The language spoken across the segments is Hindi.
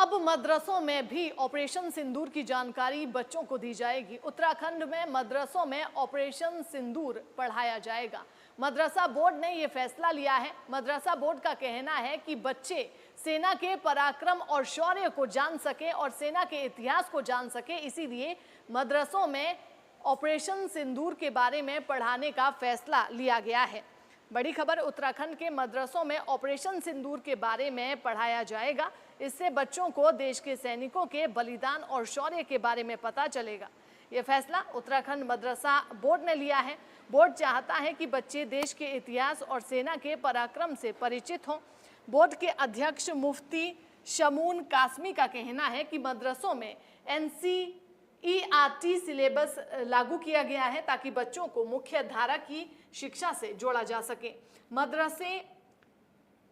अब मदरसों में भी ऑपरेशन सिंदूर की जानकारी बच्चों को दी जाएगी। उत्तराखंड में मदरसों में ऑपरेशन सिंदूर पढ़ाया जाएगा। मदरसा बोर्ड ने ये फैसला लिया है। मदरसा बोर्ड का कहना है कि बच्चे सेना के पराक्रम और शौर्य को जान सके और सेना के इतिहास को जान सके, इसीलिए मदरसों में ऑपरेशन सिंदूर के बारे में पढ़ाने का फैसला लिया गया है। बड़ी खबर, उत्तराखंड के मदरसों में ऑपरेशन सिंदूर के बारे में पढ़ाया जाएगा। इससे बच्चों को देश के सैनिकों के बलिदान और शौर्य के बारे में पता चलेगा। ये फैसला उत्तराखंड मदरसा बोर्ड ने लिया है। बोर्ड चाहता है कि बच्चे देश के इतिहास और सेना के पराक्रम से परिचित हों। बोर्ड के अध्यक्ष मुफ्ती शमून कासमी का कहना है कि मदरसों में NCERT सिलेबस लागू किया गया है ताकि बच्चों को मुख्य धारा की शिक्षा से जोड़ा जा सके। मदरसे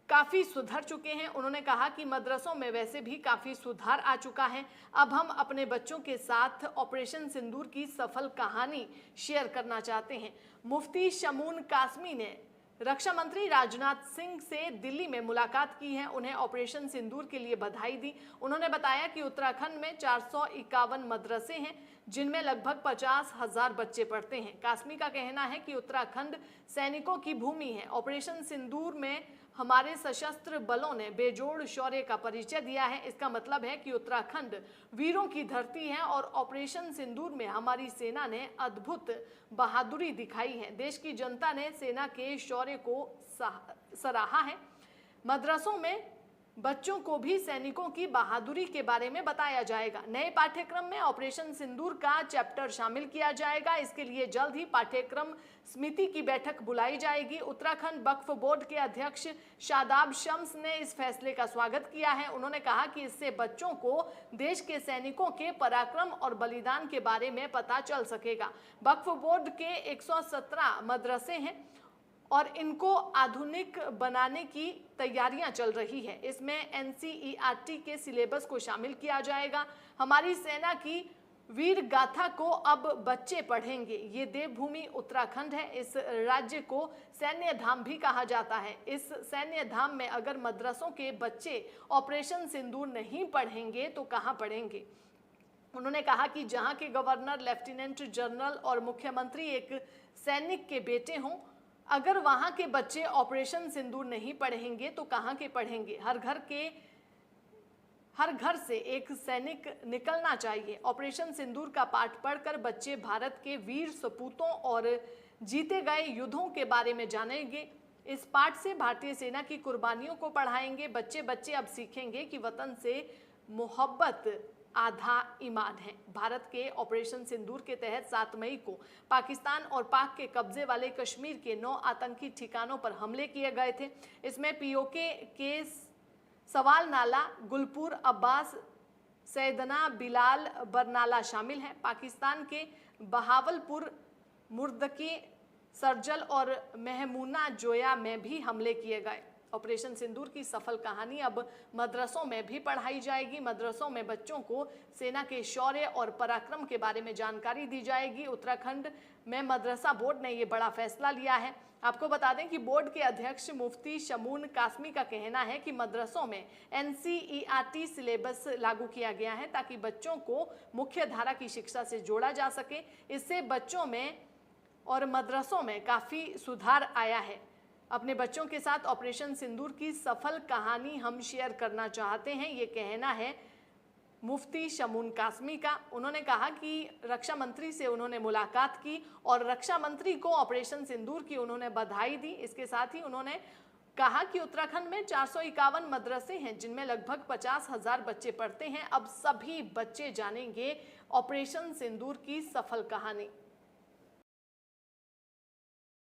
काफ़ी सुधर चुके हैं। उन्होंने कहा कि मदरसों में वैसे भी काफ़ी सुधार आ चुका है। अब हम अपने बच्चों के साथ ऑपरेशन सिंदूर की सफल कहानी शेयर करना चाहते हैं। मुफ्ती शमून कासमी ने रक्षा मंत्री राजनाथ सिंह से दिल्ली में मुलाकात की है। उन्हें ऑपरेशन सिंदूर के लिए बधाई दी। उन्होंने बताया कि उत्तराखंड में 451 मदरसे हैं जिनमें लगभग 50,000 बच्चे पढ़ते हैं। कासमी का कहना है कि उत्तराखंड सैनिकों की भूमि है। ऑपरेशन सिंदूर में हमारे सशस्त्र बलों ने बेजोड़ शौर्य का परिचय दिया है। इसका मतलब है कि उत्तराखंड वीरों की धरती है और ऑपरेशन सिंदूर में हमारी सेना ने अद्भुत बहादुरी दिखाई है। देश की जनता ने सेना के शौर्य को सराहा है। मदरसों में बच्चों को भी सैनिकों की बहादुरी के बारे में बताया जाएगा। नए पाठ्यक्रम में ऑपरेशन सिंदूर का चैप्टर शामिल किया जाएगा। इसके लिए जल्द ही पाठ्यक्रम समिति की बैठक बुलाई जाएगी। उत्तराखंड वक्फ बोर्ड के अध्यक्ष शादाब शम्स ने इस फैसले का स्वागत किया है। उन्होंने कहा कि इससे बच्चों को देश के सैनिकों के पराक्रम और बलिदान के बारे में पता चल सकेगा। वक्फ बोर्ड के 117 मदरसे हैं और इनको आधुनिक बनाने की तैयारियां चल रही है। इसमें NCERT के सिलेबस को शामिल किया जाएगा। हमारी सेना की वीर गाथा को अब बच्चे पढ़ेंगे। ये देवभूमि उत्तराखंड है। इस राज्य को सैन्य धाम भी कहा जाता है। इस सैन्य धाम में अगर मदरसों के बच्चे ऑपरेशन सिंदूर नहीं पढ़ेंगे तो कहाँ पढ़ेंगे। उन्होंने कहा कि जहाँ के गवर्नर, लेफ्टिनेंट जनरल और मुख्यमंत्री एक सैनिक के बेटे हों, अगर वहाँ के बच्चे ऑपरेशन सिंदूर नहीं पढ़ेंगे तो कहाँ के पढ़ेंगे। हर घर से एक सैनिक निकलना चाहिए। ऑपरेशन सिंदूर का पाठ पढ़कर बच्चे भारत के वीर सपूतों और जीते गए युद्धों के बारे में जानेंगे। इस पाठ से भारतीय सेना की कुर्बानियों को पढ़ाएंगे। बच्चे अब सीखेंगे कि वतन से मोहब्बत आधा ईमान है। भारत के ऑपरेशन सिंदूर के तहत 7 मई को पाकिस्तान और पाक के कब्जे वाले कश्मीर के 9 आतंकी ठिकानों पर हमले किए गए थे। इसमें POK के सवाल नाला, गुलपुर, अब्बास, सैदना, बिलाल, बरनाला शामिल हैं। पाकिस्तान के बहावलपुर, मुर्दकी, सरजल और महमूना जोया में भी हमले किए गए। ऑपरेशन सिंदूर की सफल कहानी अब मदरसों में भी पढ़ाई जाएगी। मदरसों में बच्चों को सेना के शौर्य और पराक्रम के बारे में जानकारी दी जाएगी। उत्तराखंड में मदरसा बोर्ड ने ये बड़ा फैसला लिया है। आपको बता दें कि बोर्ड के अध्यक्ष मुफ्ती शमून कासमी का कहना है कि मदरसों में NCERT सिलेबस लागू किया गया है ताकि बच्चों को मुख्य धारा की शिक्षा से जोड़ा जा सके। इससे बच्चों में और मदरसों में काफ़ी सुधार आया है। अपने बच्चों के साथ ऑपरेशन सिंदूर की सफल कहानी हम शेयर करना चाहते हैं, ये कहना है मुफ्ती शमून कासमी का। उन्होंने कहा कि रक्षा मंत्री से उन्होंने मुलाकात की और रक्षा मंत्री को ऑपरेशन सिंदूर की उन्होंने बधाई दी। इसके साथ ही उन्होंने कहा कि उत्तराखंड में 451 मदरसे हैं जिनमें लगभग 50,000 बच्चे पढ़ते हैं। अब सभी बच्चे जानेंगे ऑपरेशन सिंदूर की सफल कहानी।